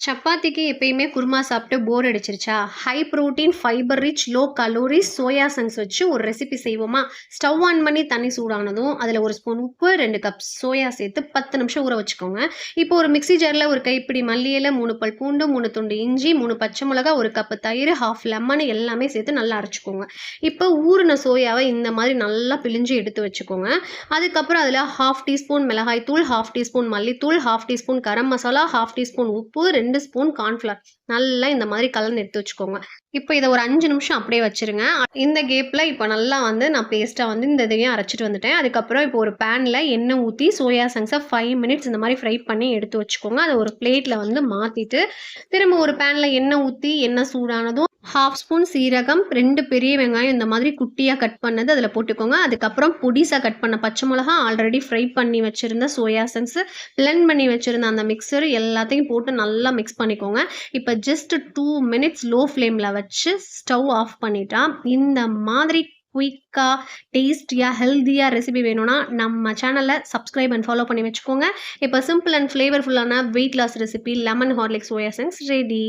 சப்பாத்திக்கு எப்பயுமே குருமா சாப்பிட்டு போர் அடிச்சிருச்சா? High protein, fibre rich, low calories soya chunks வச்சு ஒரு ரெசிபி செய்வோமா? ஸ்டவ் ஆன் பண்ணி தண்ணி சூடானதும், அதில 1 ஸ்பூன் உப்பு, 2 கப் சோயா சேர்த்து 10 நிமிஷம் ஊற வச்சுக்கோங்க. இப்போ ஒரு மிக்ஸி ஜார்ல ஒரு கைப்பிடி மல்லி இல, 3 பல் பூண்டு, 3 துண்டு இஞ்சி, 3 பச்சை மிளகா, 1 கப் தயிர், 1/2 லெமன் எல்லாமே சேர்த்து நல்லா அரைச்சுக்கோங்க. இப்போ ஊறுன சோயாவ இந்த மாதிரி நல்லா பிழிஞ்சு எடுத்து வச்சுக்கோங்க. அதுக்கப்புறம் அதில 1/2 டீஸ்பூன் மிளகாய் தூள், 1/2 டீஸ்பூன் மல்லித்தூள், 1/2 டீஸ்பூன் கரம் மசாலா, 1/2 டீஸ்பூன் உப்பு, 2 ஸ்பூன் கார்ன்ஃப்ளவர் நல்லா இந்த மாதிரி கலந்து எடுத்து வச்சுக்கோங்க. இப்போ இத ஒரு 5 நிமிஷம் அப்படியே வச்சுருங்க. இந்த கேப்ல இப்போ நல்லா வந்து நான் பேஸ்ட்டா வந்து இந்த இதையும் அரைச்சுட்டு வந்துட்டேன். அதுக்கப்புறம் இப்போ ஒரு பேன்ல எண்ணெய் ஊத்தி சோயா சங்க்ஸ 5 மினிட்ஸ் இந்த மாதிரி ஃப்ரை பண்ணி எடுத்து வச்சுக்கோங்க. அத ஒரு பிளேட்ல வந்து மாத்திட்டு, திரும்ப ஒரு பேன்ல எண்ணெய் ஊத்தி எண்ணெய் சூடானதும் 1/2 ஸ்பூன் சீரகம், 2 பெரிய வெங்காயம் இந்த மாதிரி குட்டியா கட் பண்ணது அதில போட்டுக்கோங்க. அதுக்கப்புறம் பொடிசா கட் பண்ண பச்சை மிளகா, ஆல்ரெடி ஃப்ரை பண்ணி வச்சிருந்த சோயா சங்க்ஸ், பிளெண்ட் பண்ணி வச்சிருந்த அந்த மிக்ஸர் எல்லாத்தையும் போட்டு நல்லா மிக்ஸ் பண்ணிக்கோங்க. இப்ப ஜஸ்ட் 2 மினிட்ஸ் லோ ஃப்ளேம்ல வச்சு ஸ்டவ் ஆஃப் பண்ணிட்டா, இந்த மாதிரி குயிக்கா, டேஸ்டியா, ஹெல்தியா ரெசிபி வேணும்னா நம்ம சேனல சப்ஸ்கிரைப் அண்ட் ஃபாலோ பண்ணி வச்சுக்கோங்க. இப்ப சிம்பிள் அண்ட் ஃப்ளேவர்ஃபுல்லான weight loss recipe lemon Horlicks soya chunks ready.